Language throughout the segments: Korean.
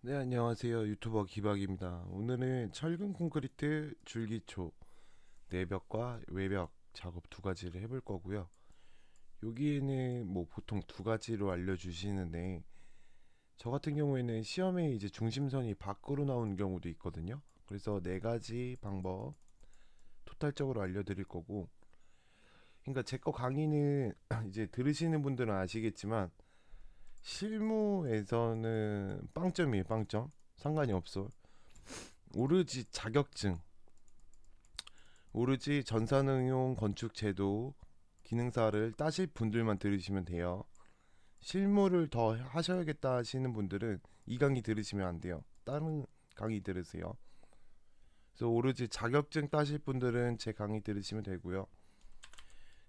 네, 안녕하세요. 유튜버 기박입니다. 오늘은 철근 콘크리트 줄기초 내벽과 외벽 작업 두 가지를 해볼 거고요. 여기에는 뭐 보통 두 가지로 알려주시는데 저 같은 경우에는 시험에 이제 중심선이 밖으로 나오는 경우도 있거든요. 그래서 네 가지 방법 토탈적으로 알려드릴 거고, 그러니까 제 거 강의는 이제 들으시는 분들은 아시겠지만 실무에서는 빵점이에요. 빵점. 상관이 없어. 오로지 자격증, 오로지 전산응용 건축제도 기능사를 따실 분들만 들으시면 돼요. 실무를 더 하셔야겠다 하시는 분들은 이 강의 들으시면 안 돼요. 다른 강의 들으세요. 그래서 오로지 자격증 따실 분들은 제 강의 들으시면 되고요.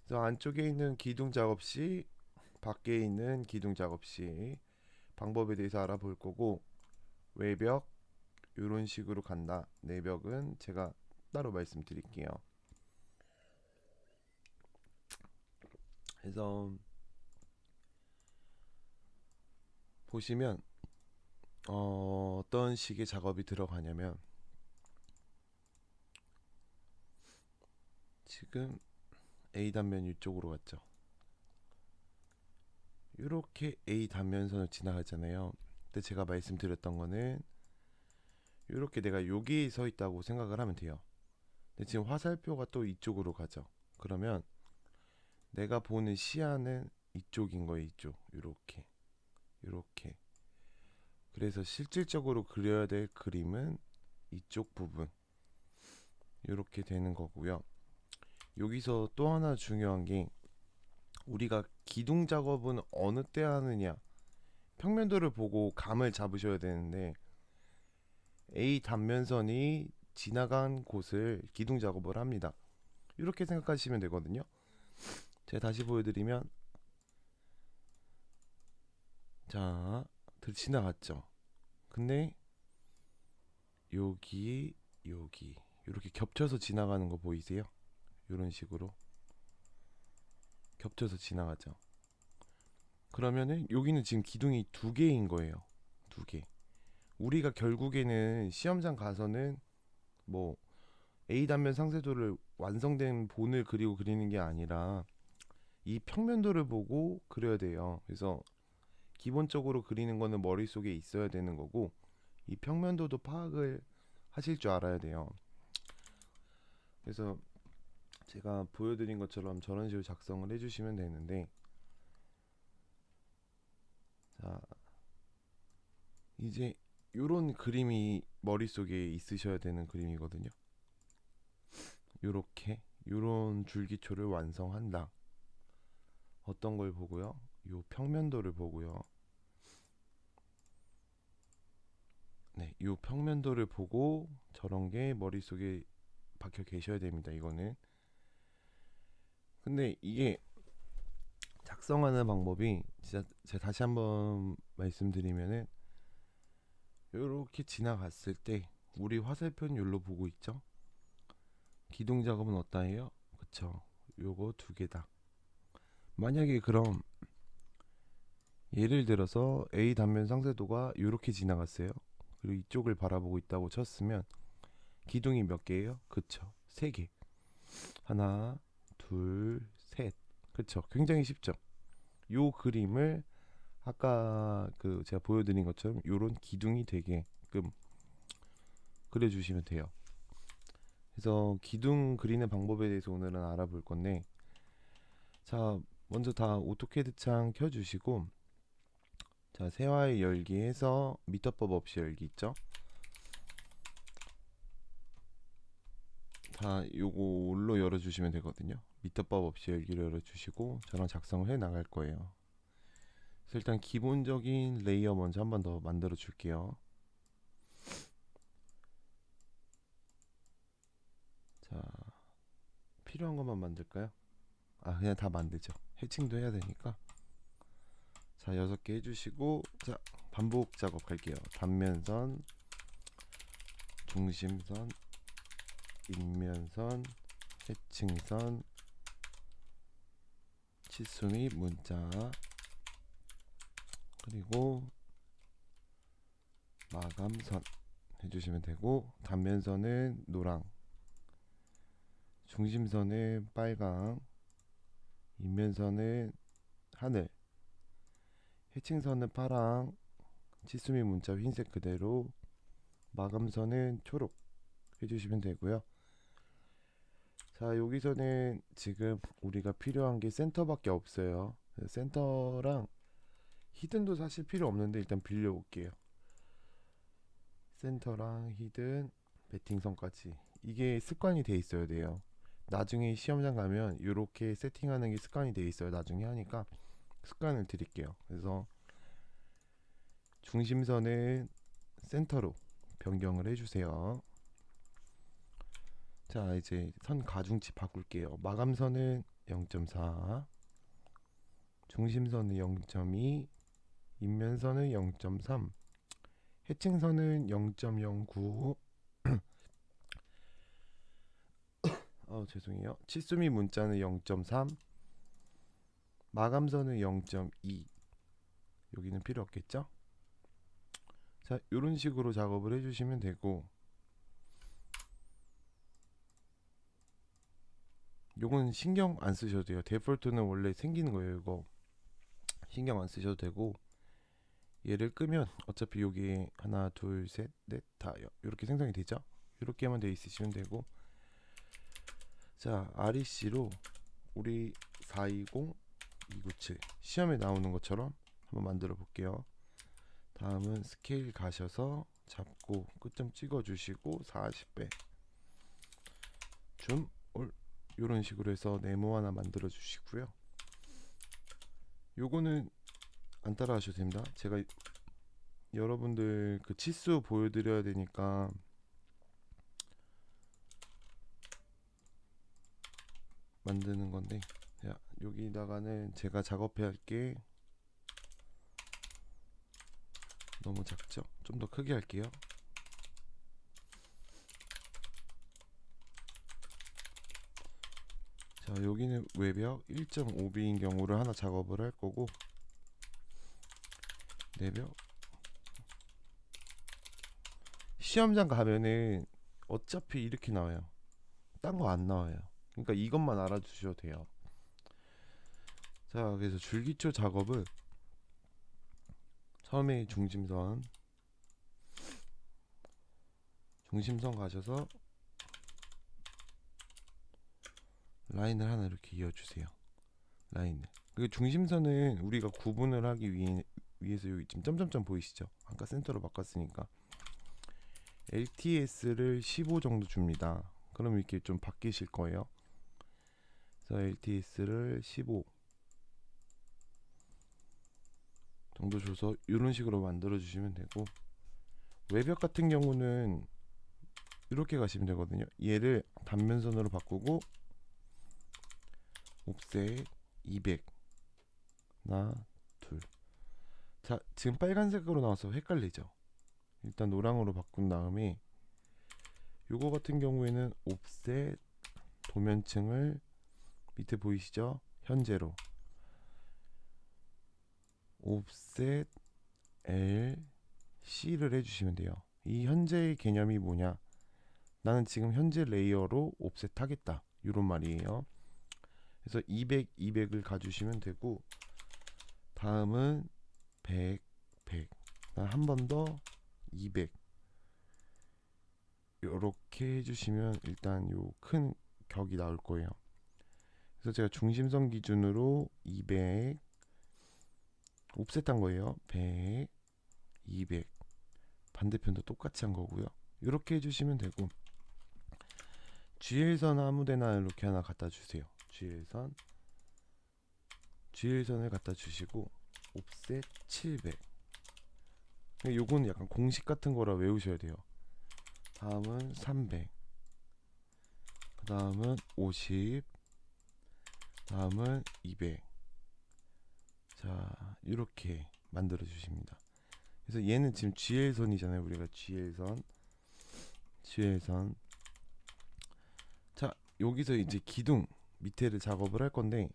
그래서 안쪽에 있는 기둥 작업 시, 밖에 있는 기둥 작업 시 방법에 대해서 알아볼 거고, 외벽 이런 식으로 간다. 내벽은 제가 따로 말씀드릴게요. 그래서 보시면 어떤 식의 작업이 들어가냐면, 지금 A 단면 이쪽으로 갔죠. 이렇게 A 단면선을 지나가잖아요. 근데 제가 말씀드렸던 거는 이렇게 내가 여기에 서 있다고 생각을 하면 돼요. 근데 지금 화살표가 또 이쪽으로 가죠. 그러면 내가 보는 시야는 이쪽인 거예요. 이쪽. 이렇게 이렇게. 그래서 실질적으로 그려야 될 그림은 이쪽 부분 이렇게 되는 거고요. 여기서 또 하나 중요한 게, 우리가 기둥 작업은 어느 때 하느냐, 평면도를 보고 감을 잡으셔야 되는데 A 단면선이 지나간 곳을 기둥 작업을 합니다. 이렇게 생각하시면 되거든요. 제가 다시 보여드리면, 자, 지나갔죠. 근데 여기 여기 이렇게 겹쳐서 지나가는 거 보이세요? 이런 식으로 겹쳐서 지나가죠. 그러면은 여기는 지금 기둥이 두 개인 거예요. 두 개. 우리가 결국에는 시험장 가서는 뭐 A 단면 상세도를 완성된 본을 그리고 그리는 게 아니라 이 평면도를 보고 그려야 돼요. 그래서 기본적으로 그리는 거는 머릿속에 있어야 되는 거고, 이 평면도도 파악을 하실 줄 알아야 돼요. 그래서 제가 보여드린 것처럼 저런 식으로 작성을 해주시면 되는데, 자, 이제 요런 그림이 머릿속에 있으셔야 되는 그림이거든요. 요렇게 요런 줄기초를 완성한다. 어떤 걸 보고요? 요 평면도를 보고요. 네, 요 평면도를 보고 저런 게 머릿속에 박혀 계셔야 됩니다. 이거는. 근데 이게 작성하는 방법이 진짜 제가 다시 한번 말씀드리면은, 요렇게 지나갔을 때 우리 화살표는 여기로 보고 있죠. 기둥 작업은 어디다 해요? 그쵸. 요거 두 개다. 만약에 그럼 예를 들어서 A 단면 상세도가 요렇게 지나갔어요. 그리고 이쪽을 바라보고 있다고 쳤으면 기둥이 몇 개예요? 그쵸. 세 개. 하나, 둘, 셋. 그쵸. 굉장히 쉽죠. 요 그림을 아까 그 제가 보여드린 것처럼 요런 기둥이 되게끔 그려주시면 돼요. 그래서 기둥 그리는 방법에 대해서 오늘은 알아볼 건데, 자, 먼저 다 오토캐드 창 켜주시고, 자, 세화의 열기에서 미터법 없이 열기 있죠. 다 요걸로 열어주시면 되거든요. 미터법 없이 열기를 열어주시고 저랑 작성을 해 나갈 거예요. 그래서 일단 기본적인 레이어 먼저 한 번 더 만들어 줄게요. 자, 필요한 것만 만들까요? 아, 그냥 다 만들죠. 해칭도 해야 되니까. 자, 6개 해주시고, 자, 반복 작업 할게요. 단면선, 중심선, 인면선, 해칭선, 치수 및 문자, 그리고 마감선 해주시면 되고, 단면선은 노랑, 중심선은 빨강, 인면선은 하늘, 해칭선은 파랑, 치수미 문자 흰색 그대로, 마감선은 초록 해주시면 되고요. 자, 여기서는 지금 우리가 필요한 게 센터밖에 없어요. 센터랑 히든도 사실 필요 없는데 일단 빌려올게요. 센터랑 히든, 배팅선까지 이게 습관이 돼 있어야 돼요. 나중에 시험장 가면 이렇게 세팅하는 게 습관이 돼 있어요. 나중에 하니까 습관을 드릴게요. 그래서 중심선은 센터로 변경을 해주세요. 자, 이제 선 가중치 바꿀게요. 마감선은 0.4, 중심선은 0.2, 인면선은 0.3, 해칭선은 0.09. 죄송해요. 치수미 문자는 0.3, 마감선은 0.2. 여기는 필요 없겠죠? 자, 이런 식으로 작업을 해주시면 되고, 요건 신경 안 쓰셔도 돼요. 데폴트는 원래 생기는 거예요. 이거 신경 안 쓰셔도 되고, 얘를 끄면 어차피 여기 하나 둘 셋 넷 다 이렇게 생성이 되죠. 이렇게만 돼 있으시면 되고, 자, REC로 우리 420 297 시험에 나오는 것처럼 한번 만들어 볼게요. 다음은 스케일 가셔서 잡고 끝점 찍어 주시고 40배 줌 올, 이런 식으로 해서 네모 하나 만들어 주시고요. 요거는 안 따라 하셔도 됩니다. 제가 여러분들 그 치수 보여드려야 되니까 만드는 건데, 자, 여기다가는 제가 작업해야 할 게 너무 작죠? 좀 더 크게 할게요. 자, 여기는 외벽 1.5B인 경우를 하나 작업을 할 거고, 내벽 시험장 가면은 어차피 이렇게 나와요. 딴 거 안 나와요. 그러니까 이것만 알아주셔도 돼요. 자, 그래서 줄기초 작업을 처음에 중심선 가셔서 라인을 하나 이렇게 이어주세요. 라인을. 그 중심선은 우리가 구분을 하기 위해서 여기 지금 점점점 보이시죠? 아까 센터로 바꿨으니까 LTS를 15 정도 줍니다. 그럼 이렇게 좀 바뀌실 거예요. 그래서 LTS를 15 정도 줘서 이런 식으로 만들어 주시면 되고, 외벽 같은 경우는 이렇게 가시면 되거든요. 얘를 단면선으로 바꾸고 옵셋 200 하나 둘. 자, 지금 빨간색으로 나와서 헷갈리죠? 일단 노랑으로 바꾼 다음에 요거 같은 경우에는 옵셋 도면층을 밑에 보이시죠? 현재로 옵셋 L C를 해주시면 돼요. 이 현재의 개념이 뭐냐? 나는 지금 현재 레이어로 옵셋 하겠다, 이런 말이에요. 그래서 200, 200을 가주시면 되고, 다음은 100, 100, 한 번 더 200 이렇게 해주시면 일단 요 큰 격이 나올 거예요. 그래서 제가 중심선 기준으로 200 옵셋한 거예요. 100, 200 반대편도 똑같이 한 거고요. 이렇게 해주시면 되고, GL선 아무데나 이렇게 하나 갖다 주세요. GL선을 갖다 주시고 옵셋 700. 요거는 약간 공식 같은 거라 외우셔야 돼요. 다음은 300, 그 다음은 50, 다음은 200. 자, 이렇게 만들어 주십니다. 그래서 얘는 지금 GL선이잖아요. 우리가 GL선. 자, 여기서 이제 기둥 밑에를 작업을 할 건데,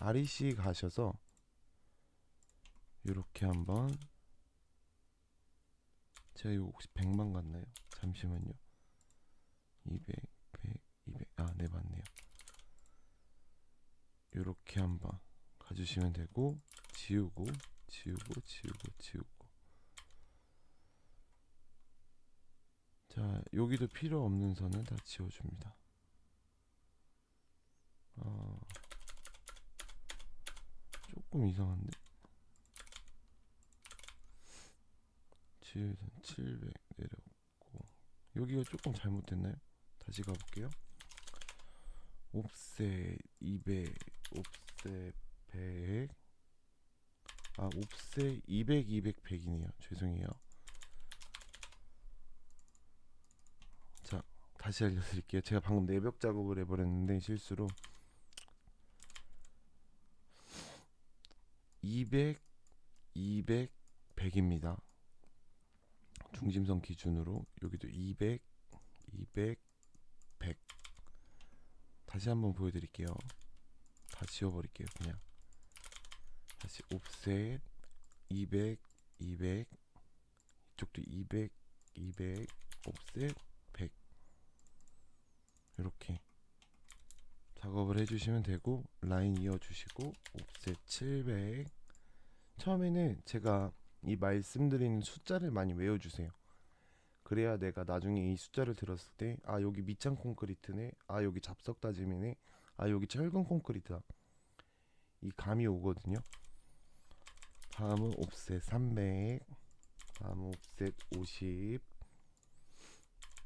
REC 가셔서 이렇게 한번 제가 이거 혹시 100만 같나요? 잠시만요. 200, 100, 200. 아, 네, 맞네요. 요렇게 한번 가주시면 되고, 지우고, 지우고, 지우고, 지우고. 자, 여기도 필요 없는 선은 다 지워줍니다. 조금 이상한데? 지우선 700 내려오고, 여기가 조금 잘못됐나요? 다시 가볼게요. 옵셋 200, 옵셋 100. 아, 옵셋 200, 200, 100이네요. 죄송해요. 자, 다시 알려드릴게요. 제가 방금 내벽 작업을 해버렸는데 실수로 200, 200, 100입니다. 중심선 기준으로 여기도 200, 200, 100. 다시 한번 보여드릴게요. 다 지워버릴게요. 그냥 다시 옵셋 200, 200, 이쪽도 200, 200, 옵셋 100. 이렇게 작업을 해주시면 되고, 라인 이어주시고 옵셋 700. 처음에는 제가 이 말씀드리는 숫자를 많이 외워주세요. 그래야 내가 나중에 이 숫자를 들었을 때, 아, 여기 밑창 콘크리트네, 아, 여기 잡석 다짐이네, 아, 여기 철근 콘크리트다, 이 감이 오거든요. 다음은 옵셋 300, 다음은 옵셋 50,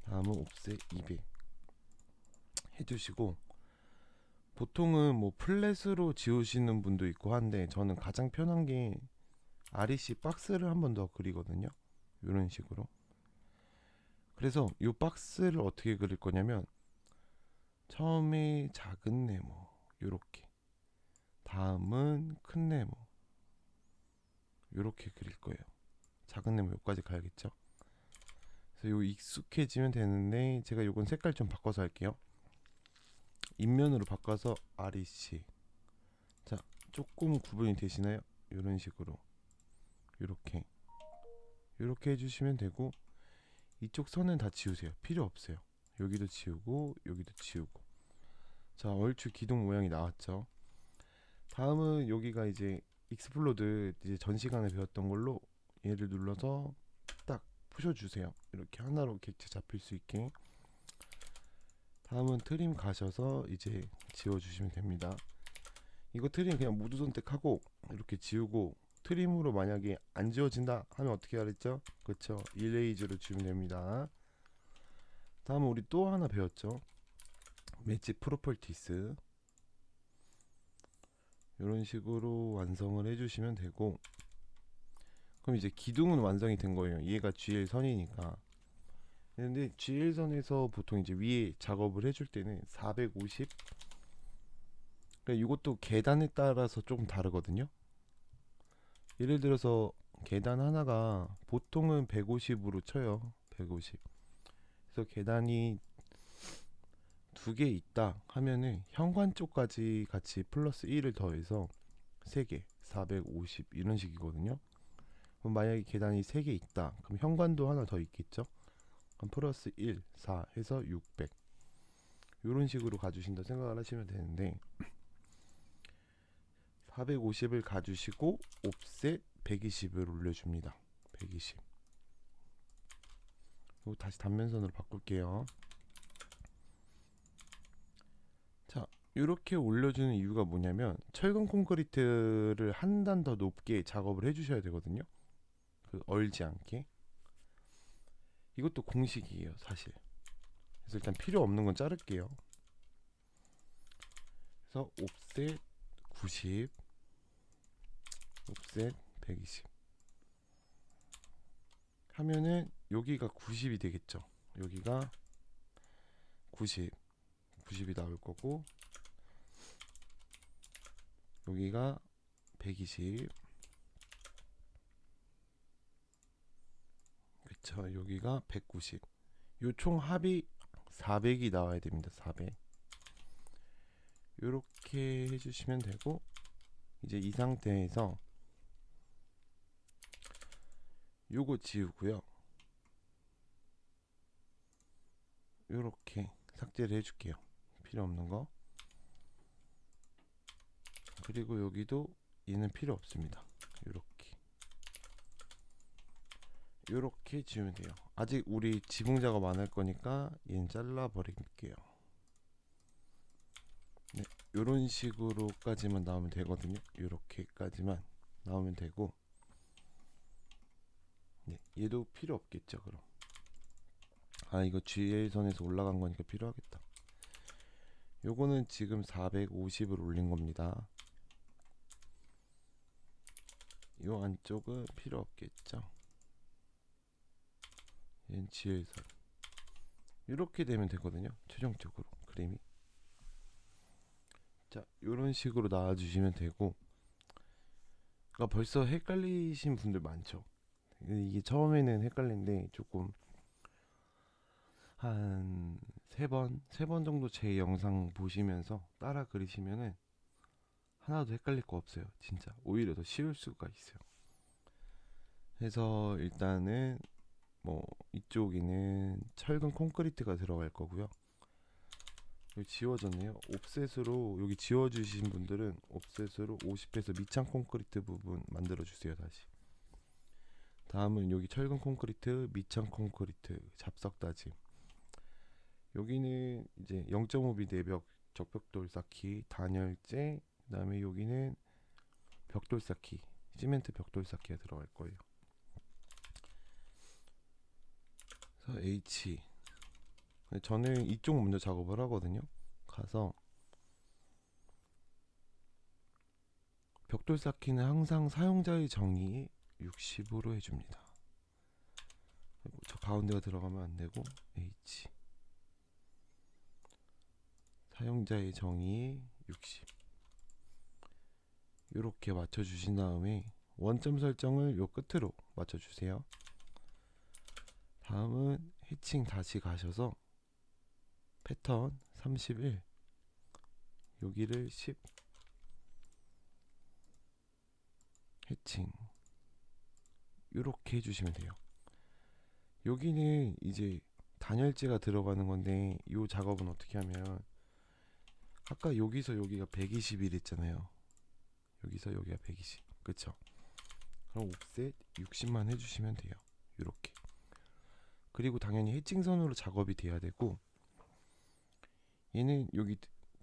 다음은 옵셋 200 해주시고, 보통은 뭐 플랫으로 지우시는 분도 있고 한데, 저는 가장 편한 게 REC 박스를 한 번 더 그리거든요. 이런 식으로. 그래서 이 박스를 어떻게 그릴 거냐면, 처음에 작은 네모 요렇게, 다음은 큰 네모 요렇게 그릴 거예요. 작은 네모 여기까지 가야겠죠. 그래서 요 익숙해지면 되는데, 제가 요건 색깔 좀 바꿔서 할게요. 인면으로 바꿔서 REC. 자, 조금 구분이 되시나요? 이런 식으로 요렇게 요렇게 해주시면 되고, 이쪽 선은 다 지우세요. 필요 없어요. 여기도 지우고 여기도 지우고. 자, 얼추 기둥 모양이 나왔죠. 다음은 여기가 이제 익스플로드, 이제 전 시간에 배웠던 걸로 얘를 눌러서 딱 부셔주세요. 이렇게 하나로 객체 잡힐 수 있게. 다음은 트림 가셔서 이제 지워주시면 됩니다. 이거 트림 그냥 모두 선택하고 이렇게 지우고, 트림으로 만약에 안 지워진다 하면 어떻게 하랬죠? 그쵸, 이레이저로 지우면 됩니다. 다음은 우리 또 하나 배웠죠. 맷집 프로퍼티스. 이런 식으로 완성을 해주시면 되고, 그럼 이제 기둥은 완성이 된 거예요. 얘가 GL선이니까. 근데 GL선에서 보통 이제 위에 작업을 해줄 때는 450. 그러니까 이것도 계단에 따라서 조금 다르거든요. 예를 들어서 계단 하나가 보통은 150으로 쳐요. 150. 그래서 계단이 두 개 있다 하면은 현관 쪽까지 같이 플러스 1을 더해서 3개, 450 이런 식이거든요. 그럼 만약에 계단이 3개 있다, 그럼 현관도 하나 더 있겠죠. 그럼 플러스 1, 4 해서 600. 이런 식으로 가주신다 생각을 하시면 되는데, 450을 가주시고 옵셋 120을 올려줍니다. 120. 그리고 다시 단면선으로 바꿀게요. 자, 이렇게 올려주는 이유가 뭐냐면, 철근 콘크리트를 한 단 더 높게 작업을 해주셔야 되거든요. 그 얼지 않게. 이것도 공식이에요, 사실. 그래서 일단 필요 없는 건 자를게요. 그래서 옵셋 90, 옵셋 120 하면은 여기가 90이 되겠죠. 여기가 90, 90이 나올 거고, 여기가 120, 그쵸, 여기가 190. 요 총 합이 400이 나와야 됩니다. 400. 요렇게 해주시면 되고, 이제 이 상태에서 요거 지우고요. 요렇게 삭제를 해줄게요. 필요 없는 거. 그리고 여기도 얘는 필요 없습니다. 요렇게 지우면 돼요. 아직 우리 지붕 작업 안 할 거니까 얘는 잘라 버릴게요. 네, 요런 식으로까지만 나오면 되거든요. 요렇게까지만 나오면 되고, 네, 얘도 필요 없겠죠. 그럼 이거 GL선에서 올라간 거니까 필요하겠다. 요거는 지금 450을 올린 겁니다. 요 안쪽은 필요 없겠죠. 얘는 GL선 이렇게 되면 되거든요. 최종적으로 그림이. 자, 요런 식으로 나와주시면 되고, 그러니까 벌써 헷갈리신 분들 많죠. 이게 처음에는 헷갈리는데 조금 한 세 번 정도 제 영상 보시면서 따라 그리시면은 하나도 헷갈릴 거 없어요. 진짜 오히려 더 쉬울 수가 있어요. 그래서 일단은 뭐 이쪽에는 철근 콘크리트가 들어갈 거고요. 여기 지워졌네요. 옵셋으로 여기 지워주신 분들은 옵셋으로 50에서 밑창 콘크리트 부분 만들어 주세요. 다시. 다음은 여기 철근 콘크리트, 밑창 콘크리트, 잡석 다짐. 여기는 이제 0.5mm 내벽 적벽돌 쌓기, 단열재. 그다음에 여기는 벽돌 쌓기, 시멘트 벽돌 쌓기가 들어갈 거예요. 그래서 H. 저는 이쪽 먼저 작업을 하거든요. 가서 벽돌 쌓기는 항상 사용자의 정의 60으로 해줍니다. 저 가운데가 들어가면 안 되고 H. 사용자의 정의 60. 이렇게 맞춰주신 다음에 원점 설정을 요 끝으로 맞춰주세요. 다음은 해칭 다시 가셔서 패턴 31 여기를 10 해칭 이렇게 해주시면 돼요. 여기는 이제 단열재가 들어가는 건데 이 작업은 어떻게 하면 아까 여기서 여기가 120일 했잖아요. 여기서 여기가 120 그쵸? 그럼 옵셋 60만 해주시면 돼요. 이렇게. 그리고 당연히 해칭선으로 작업이 돼야 되고, 얘는 여기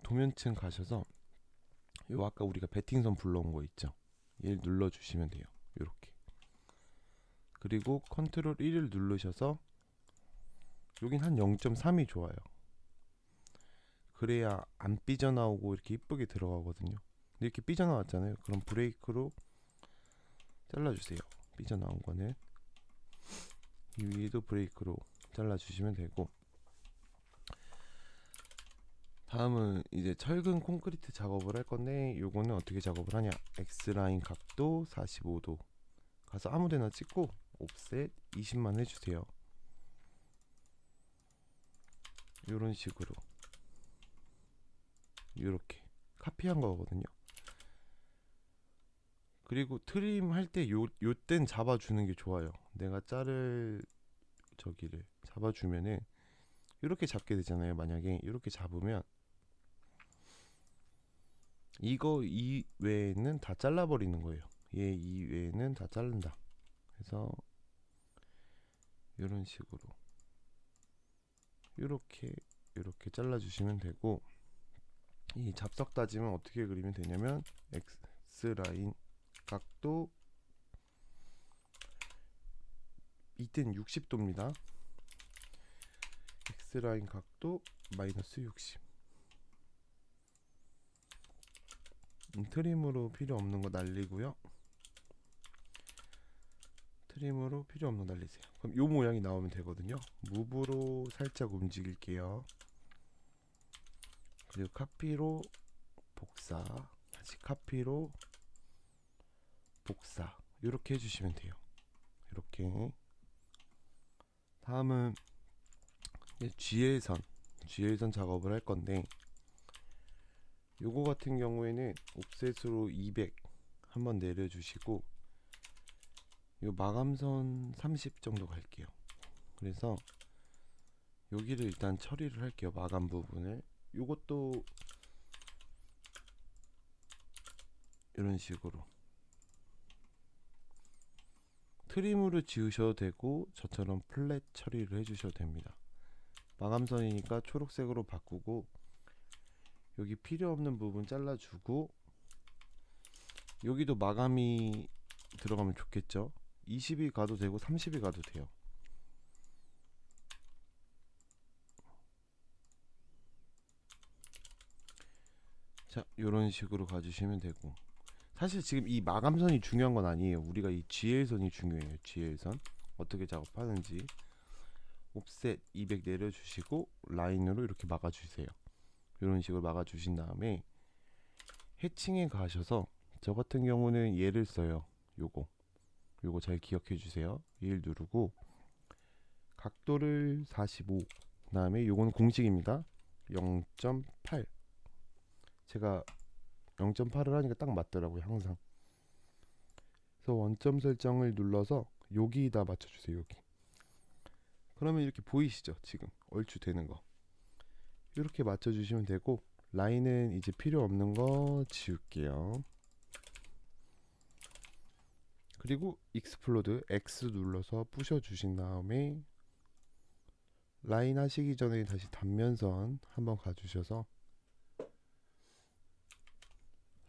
도면층 가셔서 요 아까 우리가 베팅선 불러온 거 있죠? 얘를 눌러주시면 돼요. 이렇게. 그리고 컨트롤 1을 누르셔서 여긴 한 0.3이 좋아요. 그래야 안 삐져나오고 이렇게 이쁘게 들어가거든요. 근데 이렇게 삐져나왔잖아요. 그럼 브레이크로 잘라주세요. 삐져나온 거는 이 위에도 브레이크로 잘라주시면 되고, 다음은 이제 철근 콘크리트 작업을 할 건데 요거는 어떻게 작업을 하냐, X라인 각도 45도 가서 아무데나 찍고 옵셋 20만 해주세요. 요런 식으로 요렇게 카피한 거거든요. 그리고 트림 할 때 요땐 잡아주는 게 좋아요. 내가 자를 저기를 잡아주면은 이렇게 잡게 되잖아요. 만약에 이렇게 잡으면 이거 이외에는 다 잘라버리는 거예요. 얘 이외에는 다 자른다. 그래서 이런 식으로 이렇게 잘라주시면 되고, 이 잡석 다짐은 어떻게 그리면 되냐면 X라인 각도 이땐 60도입니다. X라인 각도 마이너스 60. 트림으로 필요 없는 거 날리고요. 트림으로 필요 없는 거 날리세요. 그럼 요 모양이 나오면 되거든요. 무브로 살짝 움직일게요. 그리고 카피로 복사, 다시 카피로 복사, 이렇게 해주시면 돼요. 이렇게. 다음은 GL선 작업을 할 건데, 요거 같은 경우에는 옵셋으로 200 한번 내려주시고 요 마감선 30 정도 갈게요. 그래서 여기를 일단 처리를 할게요. 마감 부분을. 요것도 이런 식으로 트림으로 지우셔도 되고 저처럼 플랫 처리를 해주셔도 됩니다. 마감선이니까 초록색으로 바꾸고 여기 필요 없는 부분 잘라주고 여기도 마감이 들어가면 좋겠죠. 20이 가도 되고 30이 가도 돼요. 자, 요런 식으로 가주시면 되고 사실 지금 이 마감선이 중요한 건 아니에요. 우리가 이 GL선이 중요해요. GL선 어떻게 작업하는지. 옵셋 200 내려주시고 라인으로 이렇게 막아주세요. 이런 식으로 막아주신 다음에 해칭에 가셔서 저 같은 경우는 얘를 써요. 요거 잘 기억해 주세요. 얘를 누르고 각도를 45, 그 다음에 요거는 공식입니다. 0.8. 제가 0.8을 하니까 딱 맞더라고요. 항상. 그래서 원점 설정을 눌러서 여기다 맞춰주세요. 여기. 그러면 이렇게 보이시죠? 지금 얼추 되는 거 이렇게 맞춰주시면 되고 라인은 이제 필요 없는 거 지울게요. 그리고 익스플로드 X 눌러서 부셔주신 다음에 라인 하시기 전에 다시 단면선 한번 가주셔서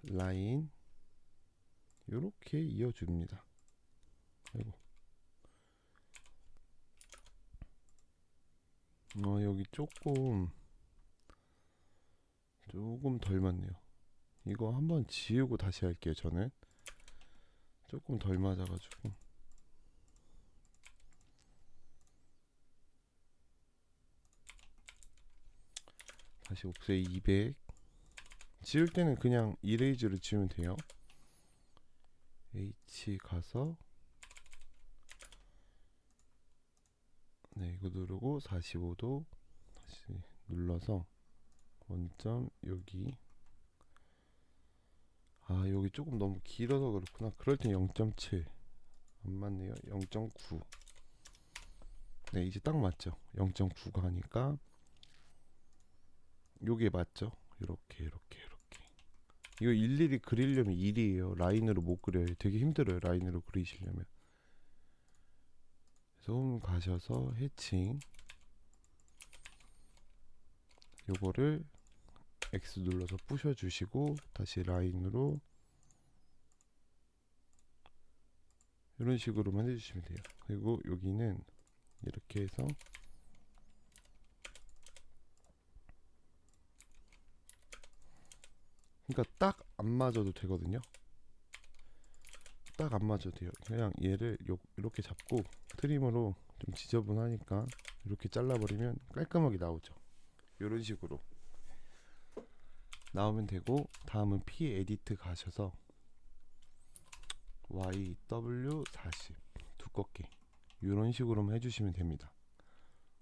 라인 이렇게 이어줍니다. 아이고. 여기 조금 덜 맞네요. 이거 한번 지우고 다시 할게요. 저는 조금 덜 맞아가지고 다시 옵셋 200. 지울 때는 그냥 이레이즈로 지우면 돼요. H 가서 네, 이거 누르고 45도 다시 눌러서 원점 여기. 여기 조금 너무 길어서 그렇구나. 그럴 땐 0.7 안 맞네요. 0.9. 네, 이제 딱 맞죠. 0.9가 하니까 요게 맞죠. 이렇게 이거 일일이 그리려면 일이에요. 라인으로 못 그려요. 되게 힘들어요. 라인으로 그리시려면. 그래서 홈 가셔서 해칭 요거를 X 눌러서 부셔주시고 다시 라인으로 이런 식으로만 해주시면 돼요. 그리고 여기는 이렇게 해서 그러니까 딱 안 맞아도 되거든요. 딱 안 맞아도 돼요. 그냥 얘를 이렇게 잡고 트림으로 좀 지저분하니까 이렇게 잘라버리면 깔끔하게 나오죠. 이런 식으로 나오면 되고 다음은 P 에디트 가셔서 YW40 두껍게 이런 식으로만 해주시면 됩니다.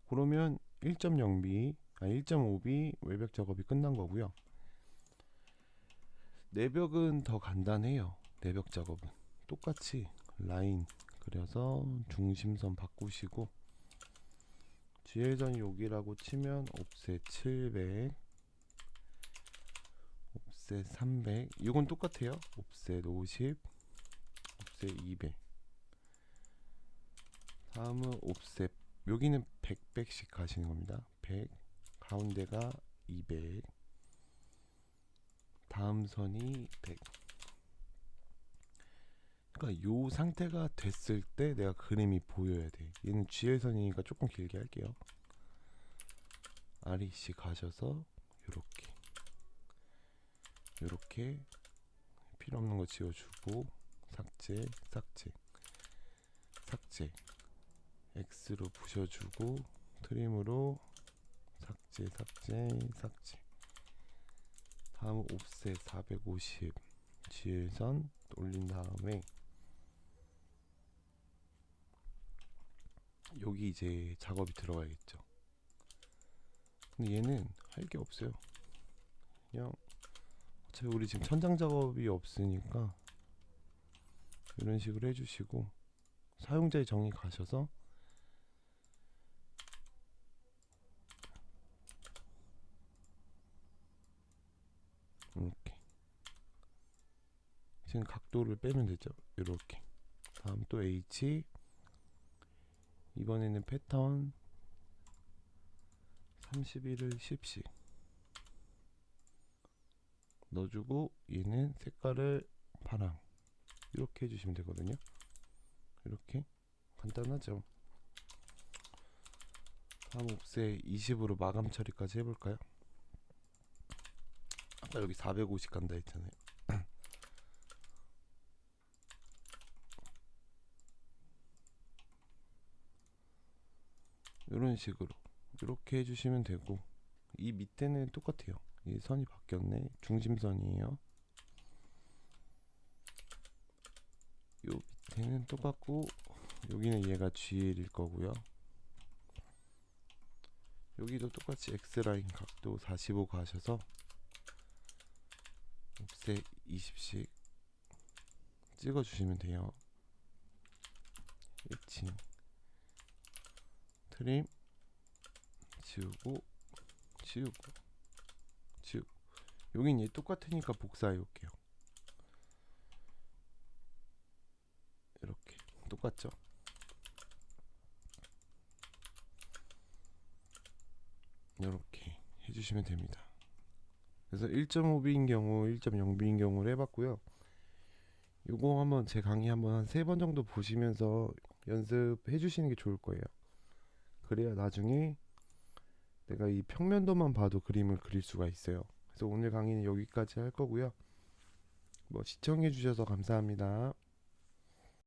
그러면 1.0B 1.5B 외벽 작업이 끝난 거고요. 내벽은 더 간단해요. 내벽 작업은 똑같이 라인 그려서 중심선 바꾸시고 GL선 여기라고 치면 옵셋 700 옵셋 300 이건 똑같아요. 옵셋 50 옵셋 200 다음은 옵셋 여기는 100씩 가시는 겁니다. 100 가운데가 200 다음 선이 100. 그러니까 요 상태가 됐을 때 내가 그림이 보여야 돼. 얘는 GL선이니까 조금 길게 할게요. REC 가셔서 요렇게 필요 없는 거 지워주고 삭제 X로 부셔주고 트림으로 삭제 다음 옵셋 450 GL선 올린 다음에 여기 이제 작업이 들어가야겠죠. 근데 얘는 할 게 없어요. 그냥 어차피 우리 지금 천장 작업이 없으니까 이런 식으로 해주시고 사용자의 정의 가셔서 이렇게. 지금 각도를 빼면 되죠. 이렇게. 다음 또 H. 이번에는 패턴 31을 10씩 넣어주고, 얘는 색깔을 파랑 이렇게 해주시면 되거든요. 이렇게 간단하죠. 다음 옵셋 20으로 마감 처리까지 해볼까요? 아까 여기 450 간다 했잖아요. 이런 식으로 이렇게 해주시면 되고, 이 밑에는 똑같아요. 이 선이 바뀌었네. 중심선이에요. 요 밑에는 똑같고, 여기는 얘가 GL일 거고요. 여기도 똑같이 X라인 각도 45 가셔서 옵셋 20씩 찍어주시면 돼요. 일칭 트림 지우고 지우고 지우고, 여긴 얘 똑같으니까 복사해 올게요. 이렇게 똑같죠? 이렇게 해주시면 됩니다. 그래서 1.5B인 경우, 1.0B인 경우를 해봤고요. 요거 한번 제 강의 한번 한 3번 정도 보시면서 연습해 주시는 게 좋을 거예요. 그래야 나중에 내가 이 평면도만 봐도 그림을 그릴 수가 있어요. 그래서 오늘 강의는 여기까지 할 거고요. 뭐 시청해 주셔서 감사합니다.